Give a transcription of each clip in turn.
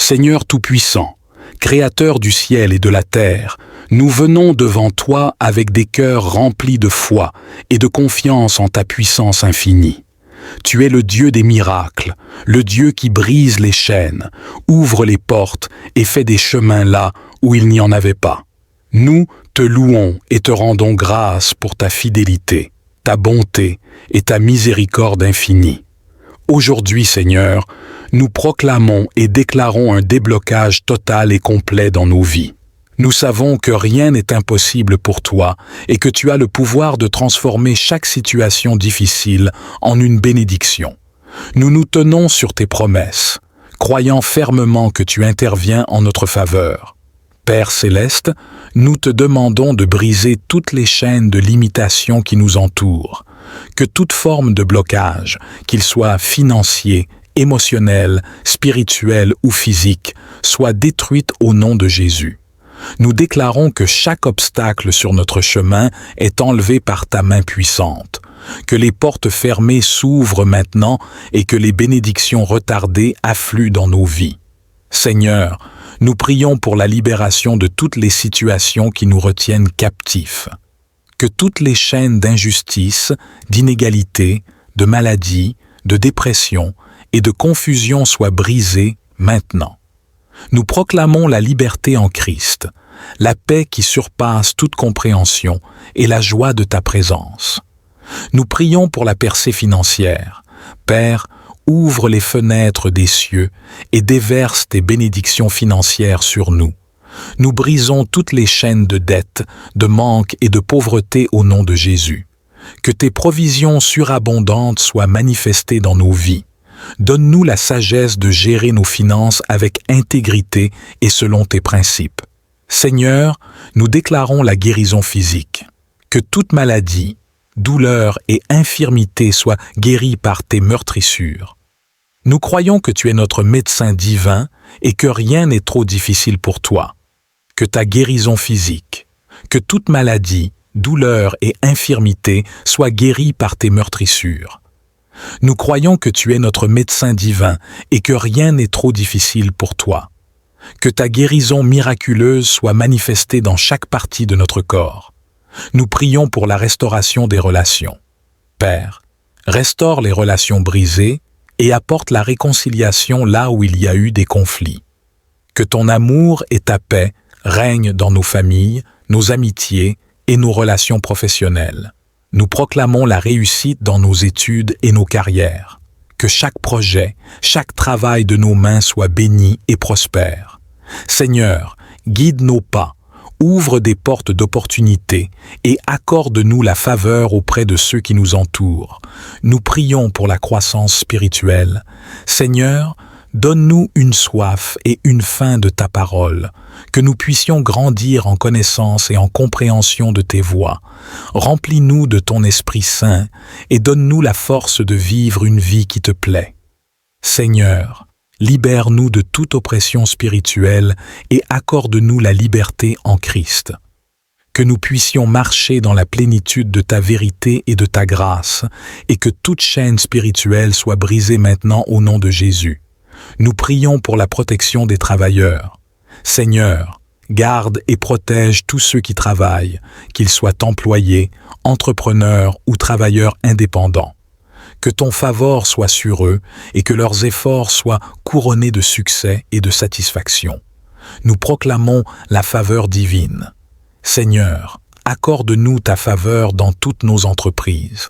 Seigneur Tout-Puissant, Créateur du ciel et de la terre, nous venons devant toi avec des cœurs remplis de foi et de confiance en ta puissance infinie. Tu es le Dieu des miracles, le Dieu qui brise les chaînes, ouvre les portes et fait des chemins là où il n'y en avait pas. Nous te louons et te rendons grâce pour ta fidélité, ta bonté et ta miséricorde infinie. Aujourd'hui, Seigneur, nous proclamons et déclarons un déblocage total et complet dans nos vies. Nous savons que rien n'est impossible pour toi et que tu as le pouvoir de transformer chaque situation difficile en une bénédiction. Nous nous tenons sur tes promesses, croyant fermement que tu interviens en notre faveur. Père céleste, nous te demandons de briser toutes les chaînes de limitation qui nous entourent, que toute forme de blocage, qu'il soit financier, émotionnel, spirituel ou physique, soit détruite au nom de Jésus. Nous déclarons que chaque obstacle sur notre chemin est enlevé par ta main puissante, que les portes fermées s'ouvrent maintenant et que les bénédictions retardées affluent dans nos vies. Seigneur, nous prions pour la libération de toutes les situations qui nous retiennent captifs. Que toutes les chaînes d'injustice, d'inégalité, de maladie, de dépression et de confusion soient brisées maintenant. Nous proclamons la liberté en Christ, la paix qui surpasse toute compréhension et la joie de ta présence. Nous prions pour la percée financière. Père, ouvre les fenêtres des cieux et déverse tes bénédictions financières sur nous. Nous brisons toutes les chaînes de dette, de manque et de pauvreté au nom de Jésus. Que tes provisions surabondantes soient manifestées dans nos vies. Donne-nous la sagesse de gérer nos finances avec intégrité et selon tes principes. Seigneur, nous déclarons la guérison physique. Que toute maladie, douleur et infirmité soient guéries par tes meurtrissures. Nous croyons que tu es notre médecin divin et que rien n'est trop difficile pour toi. Que ta guérison physique, que toute maladie, douleur et infirmité soient guéries par tes meurtrissures. Nous croyons que tu es notre médecin divin et que rien n'est trop difficile pour toi. Que ta guérison miraculeuse soit manifestée dans chaque partie de notre corps. Nous prions pour la restauration des relations. Père, restaure les relations brisées et apporte la réconciliation là où il y a eu des conflits. Que ton amour et ta paix règnent dans nos familles, nos amitiés et nos relations professionnelles. Nous proclamons la réussite dans nos études et nos carrières. Que chaque projet, chaque travail de nos mains soit béni et prospère. Seigneur, guide nos pas, ouvre des portes d'opportunité et accorde-nous la faveur auprès de ceux qui nous entourent. Nous prions pour la croissance spirituelle. Seigneur, donne-nous une soif et une faim de ta parole, que nous puissions grandir en connaissance et en compréhension de tes voies. Remplis-nous de ton Esprit Saint et donne-nous la force de vivre une vie qui te plaît. Seigneur, libère-nous de toute oppression spirituelle et accorde-nous la liberté en Christ. Que nous puissions marcher dans la plénitude de ta vérité et de ta grâce, et que toute chaîne spirituelle soit brisée maintenant au nom de Jésus. Nous prions pour la protection des travailleurs. Seigneur, garde et protège tous ceux qui travaillent, qu'ils soient employés, entrepreneurs ou travailleurs indépendants. Que ton favor soit sur eux et que leurs efforts soient couronnés de succès et de satisfaction. Nous proclamons la faveur divine. Seigneur, accorde-nous ta faveur dans toutes nos entreprises.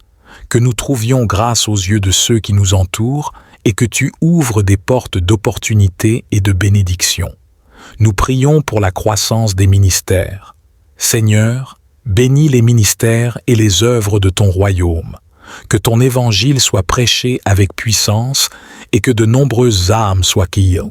Que nous trouvions grâce aux yeux de ceux qui nous entourent et que tu ouvres des portes d'opportunité et de bénédiction. Nous prions pour la croissance des ministères. Seigneur, bénis les ministères et les œuvres de ton royaume. Que ton évangile soit prêché avec puissance et que de nombreuses âmes soient guidées.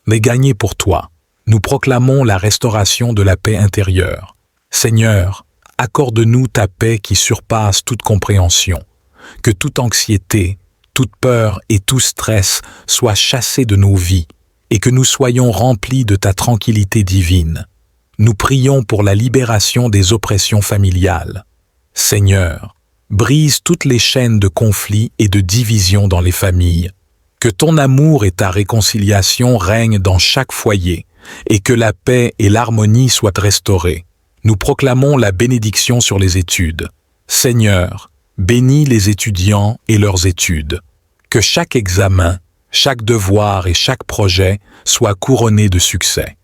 Mais gagnées pour toi, nous proclamons la restauration de la paix intérieure. Seigneur, accorde-nous ta paix qui surpasse toute compréhension. Que toute anxiété, toute peur et tout stress soient chassés de nos vies et que nous soyons remplis de ta tranquillité divine. Nous prions pour la libération des oppressions familiales. Seigneur, brise toutes les chaînes de conflits et de division dans les familles. Que Que ton amour et ta réconciliation règnent dans chaque foyer, et que la paix et l'harmonie soient restaurées. Nous proclamons la bénédiction sur les études. Seigneur, bénis les étudiants et leurs études. Que chaque examen, chaque devoir et chaque projet soit couronné de succès.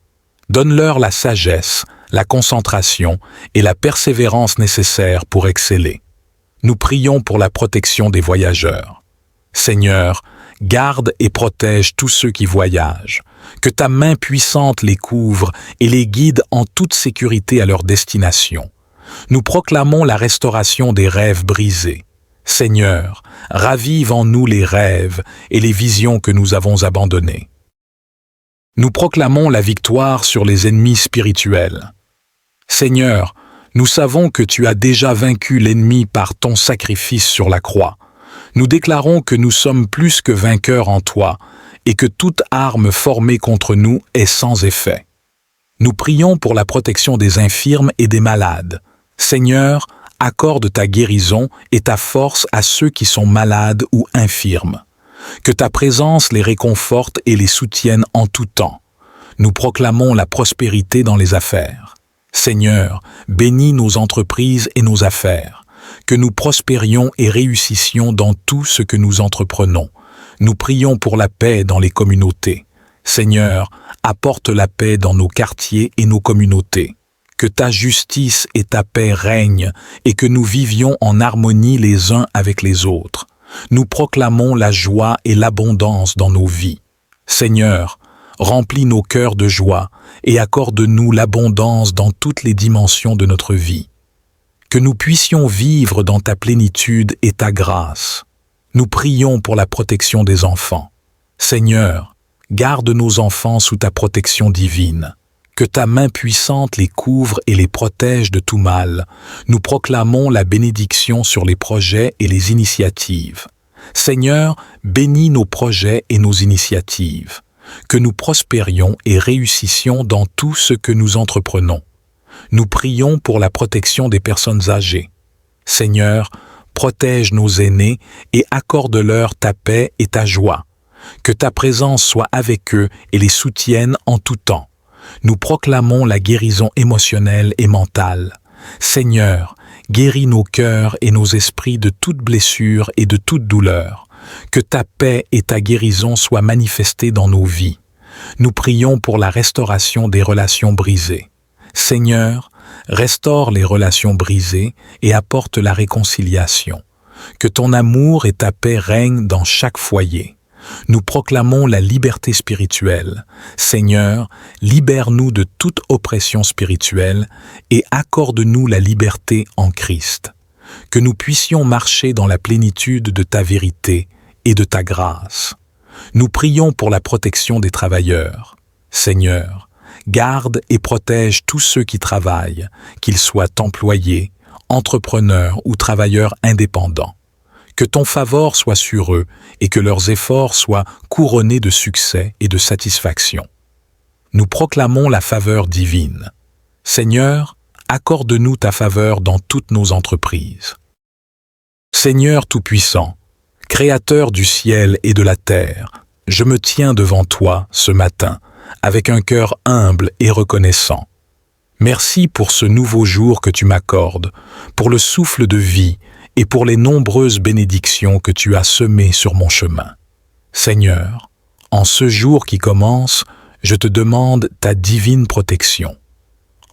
Donne-leur la sagesse, la concentration et la persévérance nécessaires pour exceller. Nous prions pour la protection des voyageurs. Seigneur, garde et protège tous ceux qui voyagent. Que ta main puissante les couvre et les guide en toute sécurité à leur destination. Nous proclamons la restauration des rêves brisés. Seigneur, ravive en nous les rêves et les visions que nous avons abandonnées. Nous proclamons la victoire sur les ennemis spirituels. Seigneur, nous savons que tu as déjà vaincu l'ennemi par ton sacrifice sur la croix. Nous déclarons que nous sommes plus que vainqueurs en toi et que toute arme formée contre nous est sans effet. Nous prions pour la protection des infirmes et des malades. Seigneur, accorde ta guérison et ta force à ceux qui sont malades ou infirmes. Que ta présence les réconforte et les soutienne en tout temps. Nous proclamons la prospérité dans les affaires. Seigneur, bénis nos entreprises et nos affaires. Que nous prospérions et réussissions dans tout ce que nous entreprenons. Nous prions pour la paix dans les communautés. Seigneur, apporte la paix dans nos quartiers et nos communautés. Que ta justice et ta paix règnent et que nous vivions en harmonie les uns avec les autres. Nous proclamons la joie et l'abondance dans nos vies. Seigneur, remplis nos cœurs de joie et accorde-nous l'abondance dans toutes les dimensions de notre vie. Que nous puissions vivre dans ta plénitude et ta grâce. Nous prions pour la protection des enfants. Seigneur, garde nos enfants sous ta protection divine. Que ta main puissante les couvre et les protège de tout mal. Nous proclamons la bénédiction sur les projets et les initiatives. Seigneur, bénis nos projets et nos initiatives. Que nous prospérions et réussissions dans tout ce que nous entreprenons. Nous prions pour la protection des personnes âgées. Seigneur, protège nos aînés et accorde-leur ta paix et ta joie. Que ta présence soit avec eux et les soutienne en tout temps. Nous proclamons la guérison émotionnelle et mentale. Seigneur, guéris nos cœurs et nos esprits de toute blessure et de toute douleur. Que ta paix et ta guérison soient manifestées dans nos vies. Nous prions pour la restauration des relations brisées. Seigneur, restaure les relations brisées et apporte la réconciliation. Que ton amour et ta paix règnent dans chaque foyer. Nous proclamons la liberté spirituelle. Seigneur, libère-nous de toute oppression spirituelle et accorde-nous la liberté en Christ. Que nous puissions marcher dans la plénitude de ta vérité et de ta grâce. Nous prions pour la protection des travailleurs. Seigneur, garde et protège tous ceux qui travaillent, qu'ils soient employés, entrepreneurs ou travailleurs indépendants. Que ton favor soit sur eux et que leurs efforts soient couronnés de succès et de satisfaction. Nous proclamons la faveur divine. Seigneur, accorde-nous ta faveur dans toutes nos entreprises. Seigneur Tout-Puissant, Créateur du ciel et de la terre, je me tiens devant toi ce matin avec un cœur humble et reconnaissant. Merci pour ce nouveau jour que tu m'accordes, pour le souffle de vie et pour les nombreuses bénédictions que tu as semées sur mon chemin. Seigneur, en ce jour qui commence, je te demande ta divine protection.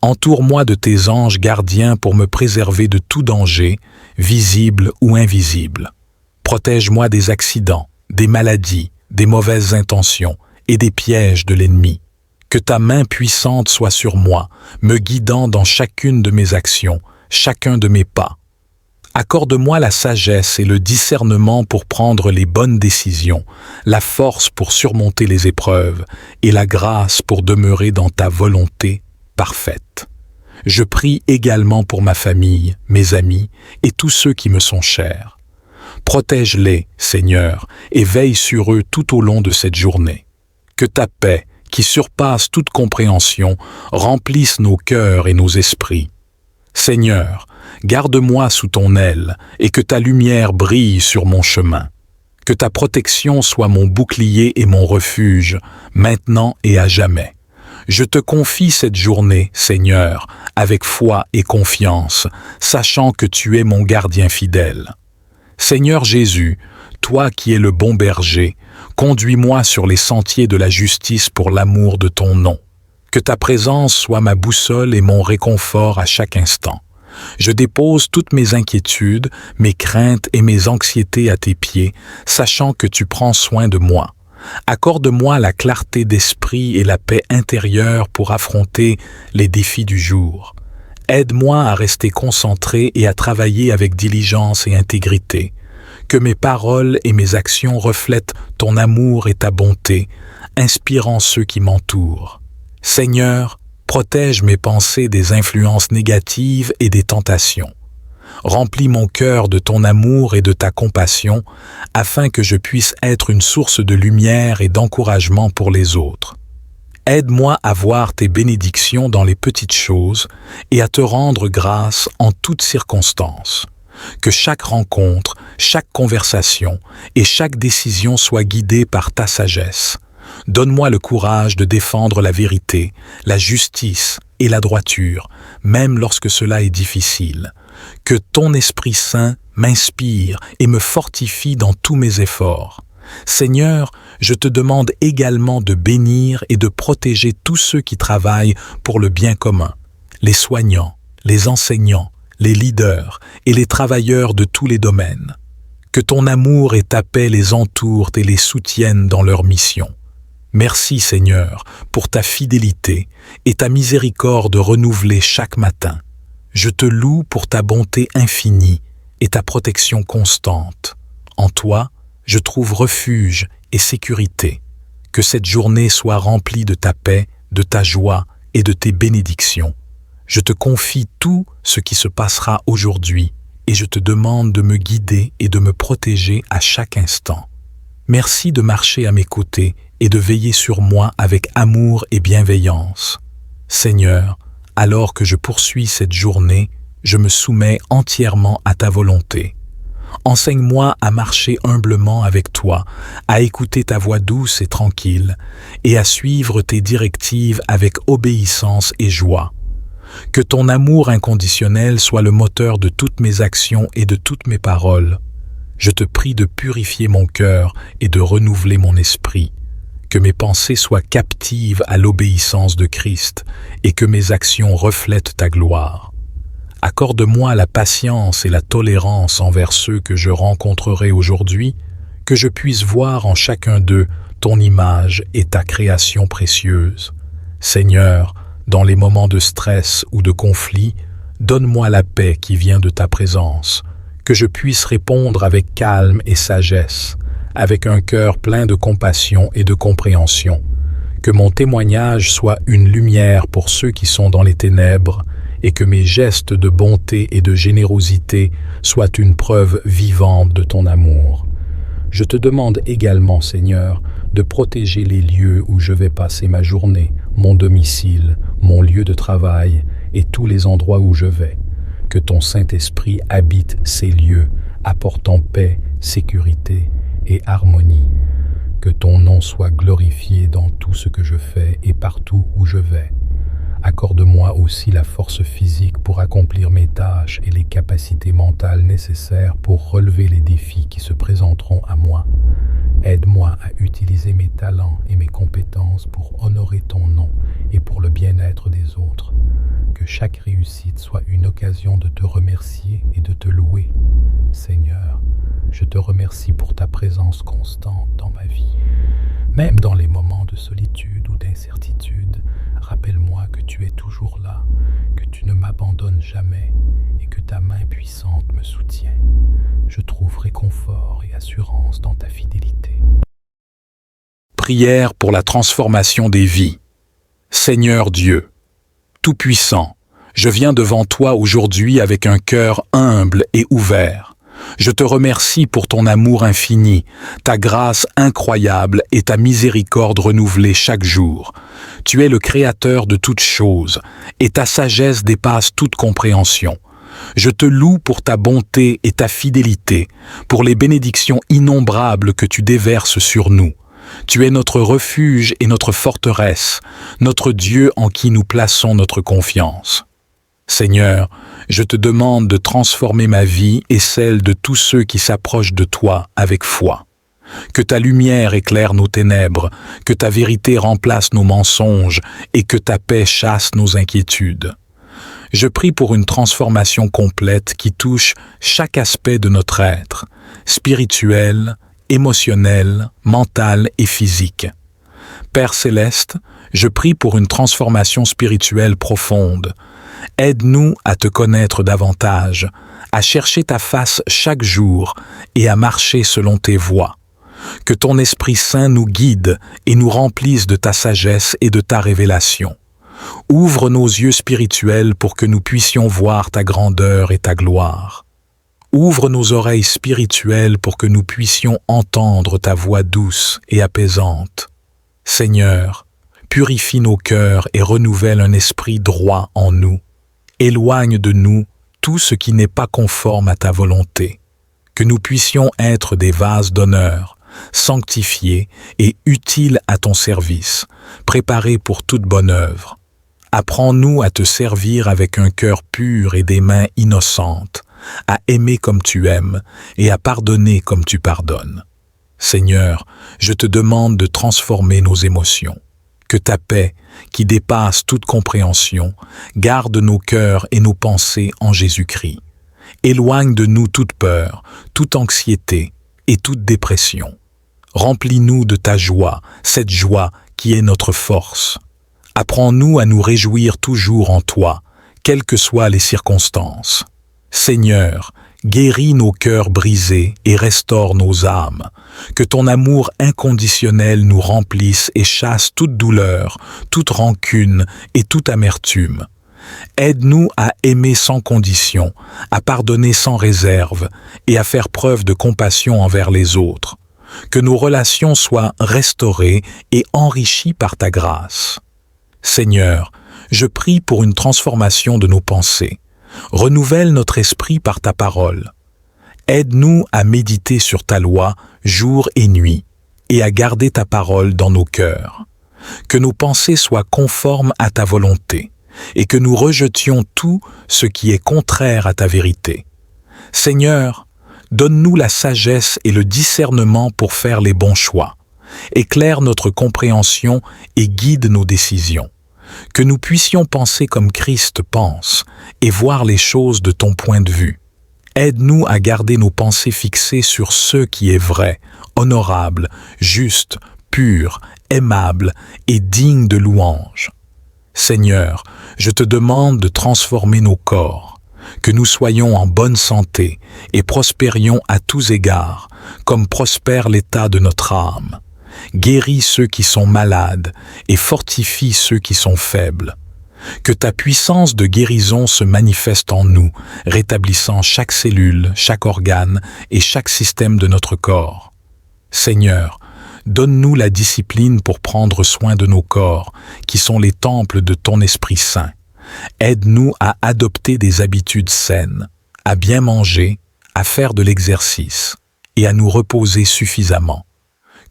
Entoure-moi de tes anges gardiens pour me préserver de tout danger, visible ou invisible. Protège-moi des accidents, des maladies, des mauvaises intentions et des pièges de l'ennemi. Que ta main puissante soit sur moi, me guidant dans chacune de mes actions, chacun de mes pas. Accorde-moi la sagesse et le discernement pour prendre les bonnes décisions, la force pour surmonter les épreuves et la grâce pour demeurer dans ta volonté parfaite. Je prie également pour ma famille, mes amis et tous ceux qui me sont chers. Protège-les, Seigneur, et veille sur eux tout au long de cette journée. Que ta paix, qui surpasse toute compréhension, remplisse nos cœurs et nos esprits. Seigneur, garde-moi sous ton aile et que ta lumière brille sur mon chemin. Que ta protection soit mon bouclier et mon refuge, maintenant et à jamais. Je te confie cette journée, Seigneur, avec foi et confiance, sachant que tu es mon gardien fidèle. Seigneur Jésus, toi qui es le bon berger, conduis-moi sur les sentiers de la justice pour l'amour de ton nom. Que ta présence soit ma boussole et mon réconfort à chaque instant. Je dépose toutes mes inquiétudes, mes craintes et mes anxiétés à tes pieds, sachant que tu prends soin de moi. Accorde-moi la clarté d'esprit et la paix intérieure pour affronter les défis du jour. Aide-moi à rester concentré et à travailler avec diligence et intégrité. Que mes paroles et mes actions reflètent ton amour et ta bonté, inspirant ceux qui m'entourent. Seigneur, protège mes pensées des influences négatives et des tentations. Remplis mon cœur de ton amour et de ta compassion, afin que je puisse être une source de lumière et d'encouragement pour les autres. Aide-moi à voir tes bénédictions dans les petites choses et à te rendre grâce en toutes circonstances. Que chaque rencontre, chaque conversation et chaque décision soit guidée par ta sagesse. Donne-moi le courage de défendre la vérité, la justice et la droiture, même lorsque cela est difficile. Que ton Esprit Saint m'inspire et me fortifie dans tous mes efforts. Seigneur, je te demande également de bénir et de protéger tous ceux qui travaillent pour le bien commun, les soignants, les enseignants, les leaders et les travailleurs de tous les domaines. Que ton amour et ta paix les entourent et les soutiennent dans leur mission. Merci Seigneur pour ta fidélité et ta miséricorde renouvelée chaque matin. Je te loue pour ta bonté infinie et ta protection constante. En toi, je trouve refuge et sécurité. Que cette journée soit remplie de ta paix, de ta joie et de tes bénédictions. Je te confie tout ce qui se passera aujourd'hui et je te demande de me guider et de me protéger à chaque instant. Merci de marcher à mes côtés et de veiller sur moi avec amour et bienveillance. Seigneur, alors que je poursuis cette journée, je me soumets entièrement à ta volonté. Enseigne-moi à marcher humblement avec toi, à écouter ta voix douce et tranquille, et à suivre tes directives avec obéissance et joie. Que ton amour inconditionnel soit le moteur de toutes mes actions et de toutes mes paroles. Je te prie de purifier mon cœur et de renouveler mon esprit. Que mes pensées soient captives à l'obéissance de Christ et que mes actions reflètent ta gloire. Accorde-moi la patience et la tolérance envers ceux que je rencontrerai aujourd'hui, que je puisse voir en chacun d'eux ton image et ta création précieuse. Seigneur, dans les moments de stress ou de conflit, donne-moi la paix qui vient de ta présence, que je puisse répondre avec calme et sagesse, avec un cœur plein de compassion et de compréhension. Que mon témoignage soit une lumière pour ceux qui sont dans les ténèbres et que mes gestes de bonté et de générosité soient une preuve vivante de ton amour. Je te demande également, Seigneur, de protéger les lieux où je vais passer ma journée, mon domicile, mon lieu de travail et tous les endroits où je vais. Que ton Saint-Esprit habite ces lieux, apportant paix, sécurité et harmonie. Que ton nom soit glorifié dans tout ce que je fais et partout où je vais. Accorde-moi aussi la force physique pour accomplir mes tâches et les capacités mentales nécessaires pour relever les défis qui se présenteront à moi. Aide-moi à utiliser mes talents et mes compétences pour honorer ton nom et pour le bien-être des autres. Que chaque réussite soit une occasion de te remercier et de te louer. Seigneur, je te remercie pour ta présence constante dans ma vie. Même dans les moments de solitude ou d'incertitude, rappelle-moi que tu es toujours là, que tu ne m'abandonnes jamais et que ta main puissante me soutient. Je trouve réconfort et assurance dans ta fidélité. Prière pour la transformation des vies. Seigneur Dieu, Tout-Puissant, je viens devant toi aujourd'hui avec un cœur humble et ouvert. Je te remercie pour ton amour infini, ta grâce incroyable et ta miséricorde renouvelée chaque jour. Tu es le Créateur de toutes choses, et ta sagesse dépasse toute compréhension. Je te loue pour ta bonté et ta fidélité, pour les bénédictions innombrables que tu déverses sur nous. Tu es notre refuge et notre forteresse, notre Dieu en qui nous plaçons notre confiance. Seigneur, je te demande de transformer ma vie et celle de tous ceux qui s'approchent de toi avec foi. Que ta lumière éclaire nos ténèbres, que ta vérité remplace nos mensonges et que ta paix chasse nos inquiétudes. Je prie pour une transformation complète qui touche chaque aspect de notre être, spirituel, émotionnel, mental et physique. Père céleste, je prie pour une transformation spirituelle profonde. Aide-nous à te connaître davantage, à chercher ta face chaque jour et à marcher selon tes voies. Que ton Esprit Saint nous guide et nous remplisse de ta sagesse et de ta révélation. Ouvre nos yeux spirituels pour que nous puissions voir ta grandeur et ta gloire. Ouvre nos oreilles spirituelles pour que nous puissions entendre ta voix douce et apaisante. Seigneur, purifie nos cœurs et renouvelle un esprit droit en nous. Éloigne de nous tout ce qui n'est pas conforme à ta volonté. Que nous puissions être des vases d'honneur, sanctifiés et utiles à ton service, préparés pour toute bonne œuvre. Apprends-nous à te servir avec un cœur pur et des mains innocentes, à aimer comme tu aimes et à pardonner comme tu pardonnes. Seigneur, je te demande de transformer nos émotions. Que ta paix, qui dépasse toute compréhension, garde nos cœurs et nos pensées en Jésus-Christ. Éloigne de nous toute peur, toute anxiété et toute dépression. Remplis-nous de ta joie, cette joie qui est notre force. Apprends-nous à nous réjouir toujours en toi, quelles que soient les circonstances. Seigneur, guéris nos cœurs brisés et restaure nos âmes. Que ton amour inconditionnel nous remplisse et chasse toute douleur, toute rancune et toute amertume. Aide-nous à aimer sans condition, à pardonner sans réserve et à faire preuve de compassion envers les autres. Que nos relations soient restaurées et enrichies par ta grâce. Seigneur, je prie pour une transformation de nos pensées. Renouvelle notre esprit par ta parole. Aide-nous à méditer sur ta loi jour et nuit et à garder ta parole dans nos cœurs. Que nos pensées soient conformes à ta volonté et que nous rejetions tout ce qui est contraire à ta vérité. Seigneur, donne-nous la sagesse et le discernement pour faire les bons choix. Éclaire notre compréhension et guide nos décisions. Que nous puissions penser comme Christ pense et voir les choses de ton point de vue. Aide-nous à garder nos pensées fixées sur ce qui est vrai, honorable, juste, pur, aimable et digne de louange. Seigneur, je te demande de transformer nos corps, que nous soyons en bonne santé et prospérions à tous égards, comme prospère l'état de notre âme. Guéris ceux qui sont malades et fortifie ceux qui sont faibles. Que ta puissance de guérison se manifeste en nous, rétablissant chaque cellule, chaque organe et chaque système de notre corps. Seigneur, donne-nous la discipline pour prendre soin de nos corps, qui sont les temples de ton Esprit Saint. Aide-nous à adopter des habitudes saines, à bien manger, à faire de l'exercice et à nous reposer suffisamment.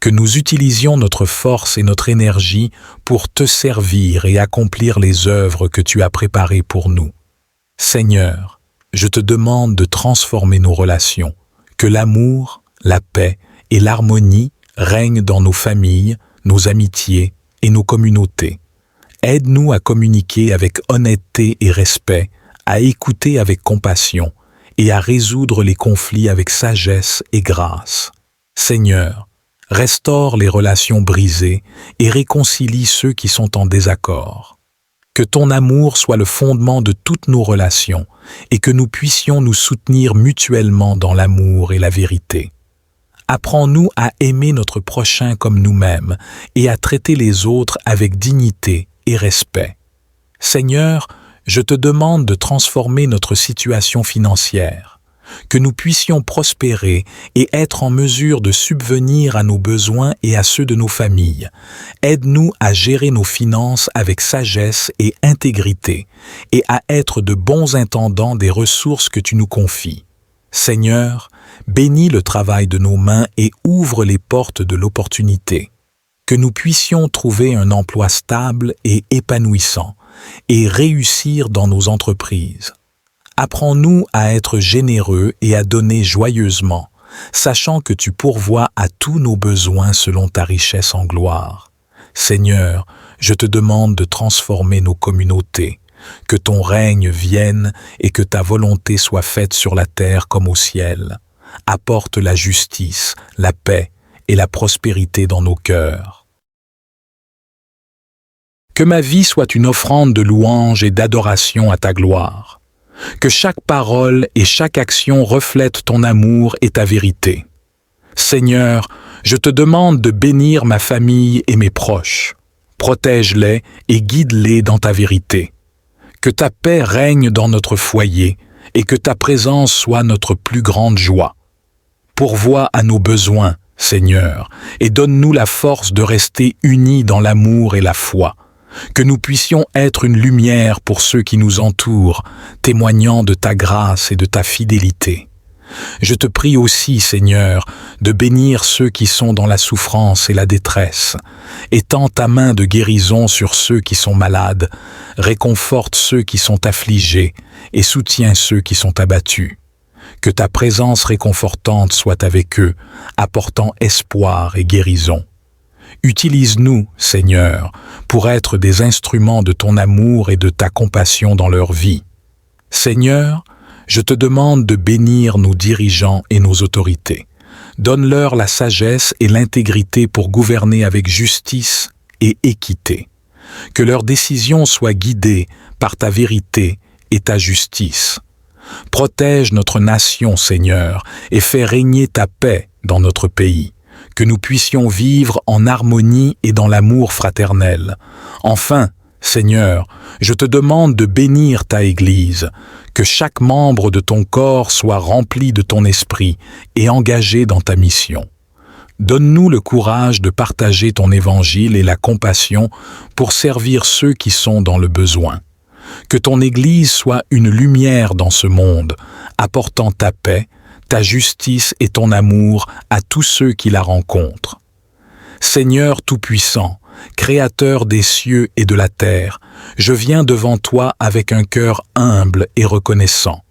Que nous utilisions notre force et notre énergie pour te servir et accomplir les œuvres que tu as préparées pour nous. Seigneur, je te demande de transformer nos relations, que l'amour, la paix et l'harmonie règnent dans nos familles, nos amitiés et nos communautés. Aide-nous à communiquer avec honnêteté et respect, à écouter avec compassion et à résoudre les conflits avec sagesse et grâce. Seigneur, restaure les relations brisées et réconcilie ceux qui sont en désaccord. Que ton amour soit le fondement de toutes nos relations et que nous puissions nous soutenir mutuellement dans l'amour et la vérité. Apprends-nous à aimer notre prochain comme nous-mêmes et à traiter les autres avec dignité et respect. Seigneur, je te demande de transformer notre situation financière. que nous puissions prospérer et être en mesure de subvenir à nos besoins et à ceux de nos familles. Aide-nous à gérer nos finances avec sagesse et intégrité et à être de bons intendants des ressources que tu nous confies. Seigneur, bénis le travail de nos mains et ouvre les portes de l'opportunité. Que nous puissions trouver un emploi stable et épanouissant et réussir dans nos entreprises. Apprends-nous à être généreux et à donner joyeusement, sachant que tu pourvois à tous nos besoins selon ta richesse en gloire. Seigneur, je te demande de transformer nos communautés, que ton règne vienne et que ta volonté soit faite sur la terre comme au ciel. Apporte la justice, la paix et la prospérité dans nos cœurs. Que ma vie soit une offrande de louange et d'adoration à ta gloire. Que chaque parole et chaque action reflètent ton amour et ta vérité. Seigneur, je te demande de bénir ma famille et mes proches. Protège-les et guide-les dans ta vérité. Que ta paix règne dans notre foyer et que ta présence soit notre plus grande joie. Pourvois à nos besoins, Seigneur, et donne-nous la force de rester unis dans l'amour et la foi. Que nous puissions être une lumière pour ceux qui nous entourent, témoignant de ta grâce et de ta fidélité. Je te prie aussi, Seigneur, de bénir ceux qui sont dans la souffrance et la détresse. Étends ta main de guérison sur ceux qui sont malades, réconforte ceux qui sont affligés et soutiens ceux qui sont abattus. Que ta présence réconfortante soit avec eux, apportant espoir et guérison. Utilise-nous, Seigneur, pour être des instruments de ton amour et de ta compassion dans leur vie. Seigneur, je te demande de bénir nos dirigeants et nos autorités. Donne-leur la sagesse et l'intégrité pour gouverner avec justice et équité. Que leurs décisions soient guidées par ta vérité et ta justice. Protège notre nation, Seigneur, et fais régner ta paix dans notre pays. Que nous puissions vivre en harmonie et dans l'amour fraternel. Enfin, Seigneur, je te demande de bénir ta Église, que chaque membre de ton corps soit rempli de ton esprit et engagé dans ta mission. Donne-nous le courage de partager ton évangile et la compassion pour servir ceux qui sont dans le besoin. Que ton Église soit une lumière dans ce monde, apportant ta paix, ta justice et ton amour à tous ceux qui la rencontrent. Seigneur Tout-Puissant, Créateur des cieux et de la terre, je viens devant toi avec un cœur humble et reconnaissant.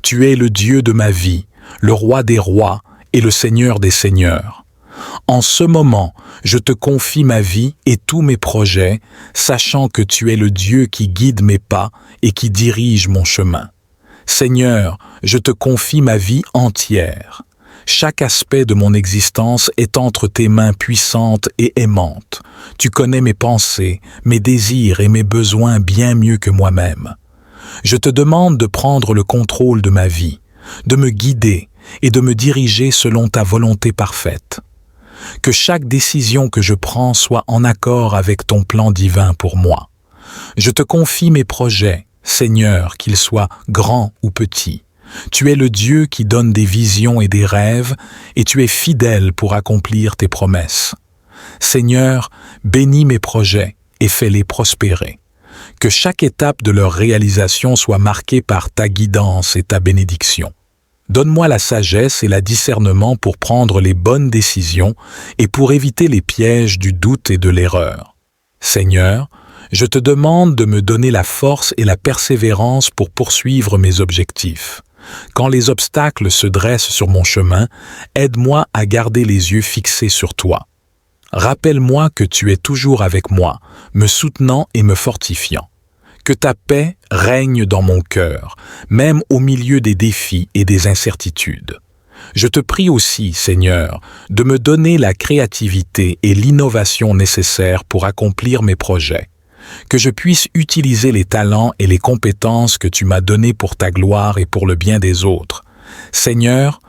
Tu es le Dieu de ma vie, le Roi des rois et le Seigneur des seigneurs. En ce moment, je te confie ma vie et tous mes projets, sachant que tu es le Dieu qui guide mes pas et qui dirige mon chemin. Seigneur, je te confie ma vie entière. Chaque aspect de mon existence est entre tes mains puissantes et aimantes. Tu connais mes pensées, mes désirs et mes besoins bien mieux que moi-même. Je te demande de prendre le contrôle de ma vie, de me guider et de me diriger selon ta volonté parfaite. Que chaque décision que je prends soit en accord avec ton plan divin pour moi. Je te confie mes projets, Seigneur, qu'ils soient grands ou petits. Tu es le Dieu qui donne des visions et des rêves, et tu es fidèle pour accomplir tes promesses. Seigneur, bénis mes projets et fais-les prospérer. Que chaque étape de leur réalisation soit marquée par ta guidance et ta bénédiction. Donne-moi la sagesse et le discernement pour prendre les bonnes décisions et pour éviter les pièges du doute et de l'erreur. Seigneur, je te demande de me donner la force et la persévérance pour poursuivre mes objectifs. Quand les obstacles se dressent sur mon chemin, aide-moi à garder les yeux fixés sur toi. Rappelle-moi que tu es toujours avec moi, me soutenant et me fortifiant. Que ta paix règne dans mon cœur, même au milieu des défis et des incertitudes. Je te prie aussi, Seigneur, de me donner la créativité et l'innovation nécessaires pour accomplir mes projets. Que je puisse utiliser les talents et les compétences que tu m'as donnés pour ta gloire et pour le bien des autres. Seigneur,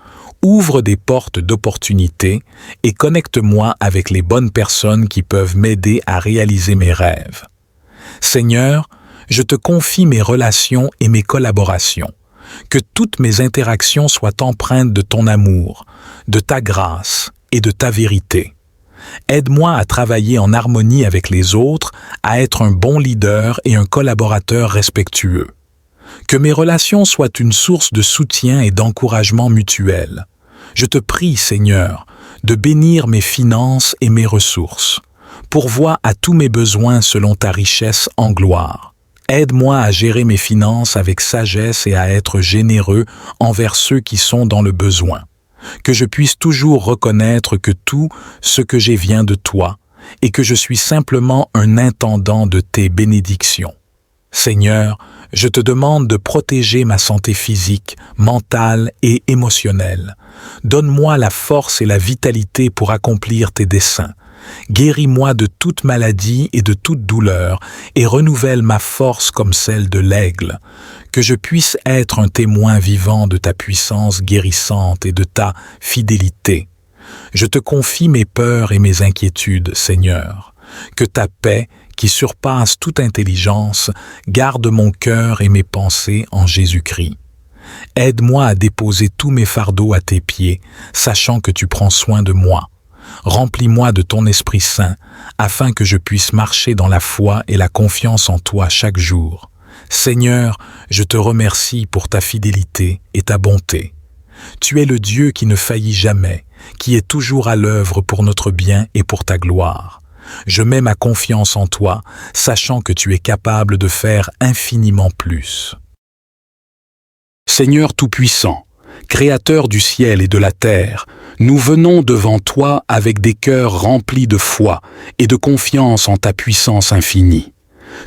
ouvre des portes d'opportunités et connecte-moi avec les bonnes personnes qui peuvent m'aider à réaliser mes rêves. Seigneur, je te confie mes relations et mes collaborations. Que toutes mes interactions soient empreintes de ton amour, de ta grâce et de ta vérité. Aide-moi à travailler en harmonie avec les autres, à être un bon leader et un collaborateur respectueux. Que mes relations soient une source de soutien et d'encouragement mutuel. Je te prie, Seigneur, de bénir mes finances et mes ressources. Pourvois à tous mes besoins selon ta richesse en gloire. Aide-moi à gérer mes finances avec sagesse et à être généreux envers ceux qui sont dans le besoin. Que je puisse toujours reconnaître que tout ce que j'ai vient de toi et que je suis simplement un intendant de tes bénédictions. Seigneur, je te demande de protéger ma santé physique, mentale et émotionnelle. Donne-moi la force et la vitalité pour accomplir tes desseins. Guéris-moi de toute maladie et de toute douleur et renouvelle ma force comme celle de l'aigle. Que je puisse être un témoin vivant de ta puissance guérissante et de ta fidélité. Je te confie mes peurs et mes inquiétudes, Seigneur. Que ta paix, qui surpasse toute intelligence, garde mon cœur et mes pensées en Jésus-Christ. Aide-moi à déposer tous mes fardeaux à tes pieds, sachant que tu prends soin de moi. Remplis-moi de ton Esprit Saint, afin que je puisse marcher dans la foi et la confiance en toi chaque jour. Seigneur, je te remercie pour ta fidélité et ta bonté. Tu es le Dieu qui ne faillit jamais, qui est toujours à l'œuvre pour notre bien et pour ta gloire. Je mets ma confiance en toi, sachant que tu es capable de faire infiniment plus. Seigneur Tout-Puissant, Créateur du ciel et de la terre, nous venons devant toi avec des cœurs remplis de foi et de confiance en ta puissance infinie.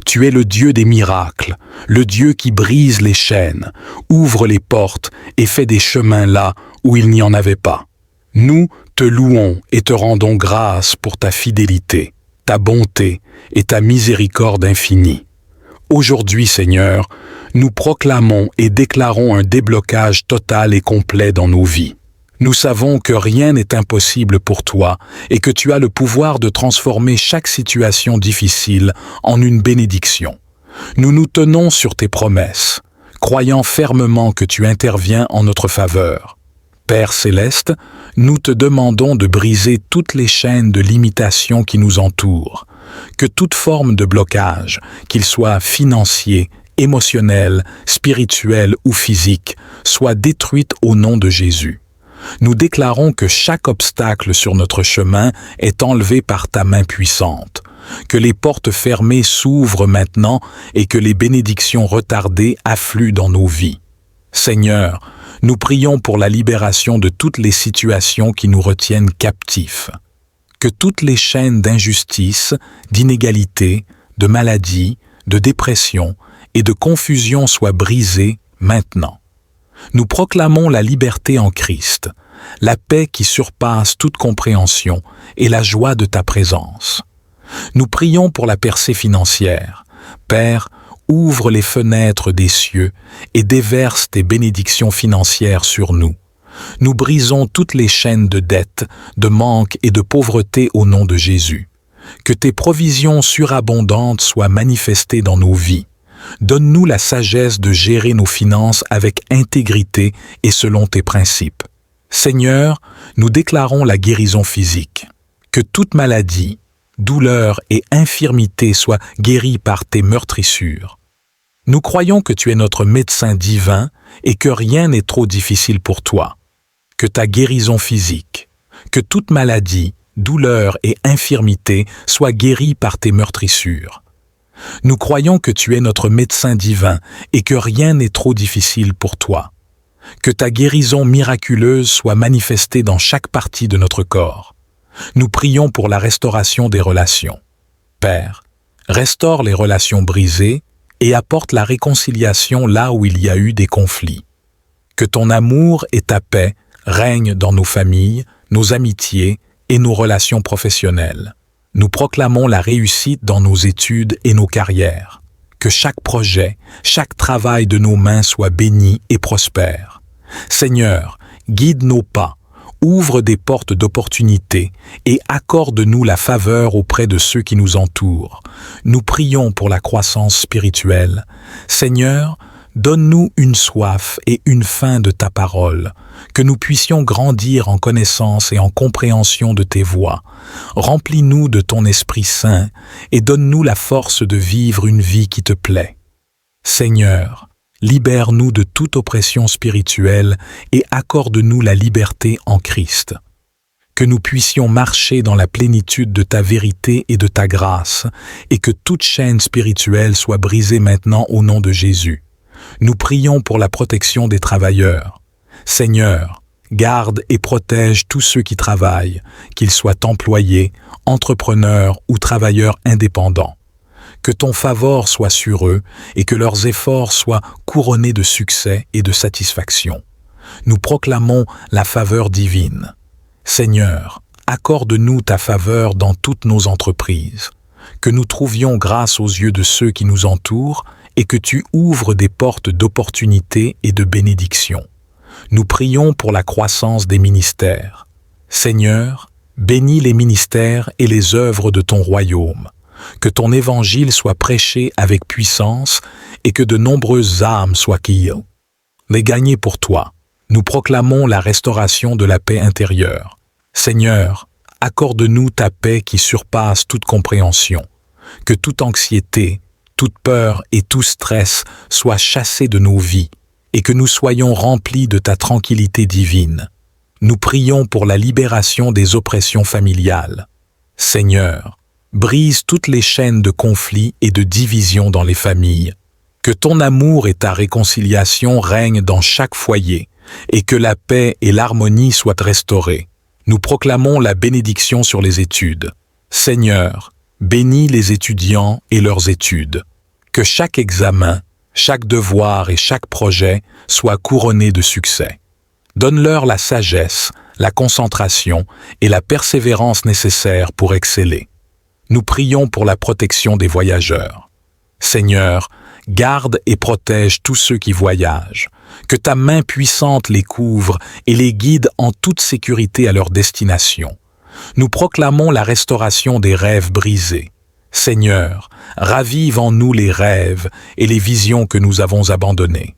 Tu es le Dieu des miracles, le Dieu qui brise les chaînes, ouvre les portes et fait des chemins là où il n'y en avait pas. Nous te louons et te rendons grâce pour ta fidélité, ta bonté et ta miséricorde infinie. Aujourd'hui, Seigneur, nous proclamons et déclarons un déblocage total et complet dans nos vies. Nous savons que rien n'est impossible pour toi et que tu as le pouvoir de transformer chaque situation difficile en une bénédiction. Nous nous tenons sur tes promesses, croyant fermement que tu interviens en notre faveur. Père céleste, nous te demandons de briser toutes les chaînes de limitation qui nous entourent, que toute forme de blocage, qu'il soit financier, émotionnel, spirituel ou physique, soit détruite au nom de Jésus. Nous déclarons que chaque obstacle sur notre chemin est enlevé par ta main puissante, que les portes fermées s'ouvrent maintenant et que les bénédictions retardées affluent dans nos vies. Seigneur, nous prions pour la libération de toutes les situations qui nous retiennent captifs. Que toutes les chaînes d'injustice, d'inégalité, de maladie, de dépression et de confusion soient brisées maintenant. Nous proclamons la liberté en Christ, la paix qui surpasse toute compréhension et la joie de ta présence. Nous prions pour la percée financière. Père, ouvre les fenêtres des cieux et déverse tes bénédictions financières sur nous. Nous brisons toutes les chaînes de dette, de manque et de pauvreté au nom de Jésus. Que tes provisions surabondantes soient manifestées dans nos vies. Donne-nous la sagesse de gérer nos finances avec intégrité et selon tes principes. Seigneur, nous déclarons la guérison physique. Que toute maladie, douleur et infirmité soient guéries par tes meurtrissures. Nous croyons que tu es notre médecin divin et que rien n'est trop difficile pour toi. Que ta guérison physique, que toute maladie, douleur et infirmité soient guéries par tes meurtrissures. Nous croyons que tu es notre médecin divin et que rien n'est trop difficile pour toi. Que ta guérison miraculeuse soit manifestée dans chaque partie de notre corps. Nous prions pour la restauration des relations. Père, restaure les relations brisées et apporte la réconciliation là où il y a eu des conflits. Que ton amour et ta paix règnent dans nos familles, nos amitiés et nos relations professionnelles. Nous proclamons la réussite dans nos études et nos carrières. Que chaque projet, chaque travail de nos mains soit béni et prospère. Seigneur, guide nos pas, ouvre des portes d'opportunité et accorde-nous la faveur auprès de ceux qui nous entourent. Nous prions pour la croissance spirituelle. Seigneur, Donne-nous une soif et une faim de ta parole, que nous puissions grandir en connaissance et en compréhension de tes voies. Remplis-nous de ton Esprit Saint et donne-nous la force de vivre une vie qui te plaît. Seigneur, libère-nous de toute oppression spirituelle et accorde-nous la liberté en Christ. Que nous puissions marcher dans la plénitude de ta vérité et de ta grâce, et que toute chaîne spirituelle soit brisée maintenant au nom de Jésus. Nous prions pour la protection des travailleurs. Seigneur, garde et protège tous ceux qui travaillent, qu'ils soient employés, entrepreneurs ou travailleurs indépendants. Que ton favor soit sur eux et que leurs efforts soient couronnés de succès et de satisfaction. Nous proclamons la faveur divine. Seigneur, accorde-nous ta faveur dans toutes nos entreprises. Que nous trouvions grâce aux yeux de ceux qui nous entourent et que tu ouvres des portes d'opportunité et de bénédiction. Nous prions pour la croissance des ministères. Seigneur, bénis les ministères et les œuvres de ton royaume. Que ton évangile soit prêché avec puissance et que de nombreuses âmes soient guidées. Les gagner pour toi. Nous proclamons la restauration de la paix intérieure. Seigneur, accorde-nous ta paix qui surpasse toute compréhension. Que toute anxiété, toute peur et tout stress soient chassés de nos vies et que nous soyons remplis de ta tranquillité divine. Nous prions pour la libération des oppressions familiales. Seigneur, brise toutes les chaînes de conflits et de division dans les familles. Que ton amour et ta réconciliation règnent dans chaque foyer et que la paix et l'harmonie soient restaurées. Nous proclamons la bénédiction sur les études. Seigneur, bénis les étudiants et leurs études. Que chaque examen, chaque devoir et chaque projet soient couronnés de succès. Donne-leur la sagesse, la concentration et la persévérance nécessaires pour exceller. Nous prions pour la protection des voyageurs. Seigneur, garde et protège tous ceux qui voyagent. Que ta main puissante les couvre et les guide en toute sécurité à leur destination. Nous proclamons la restauration des rêves brisés. Seigneur, ravive en nous les rêves et les visions que nous avons abandonnées.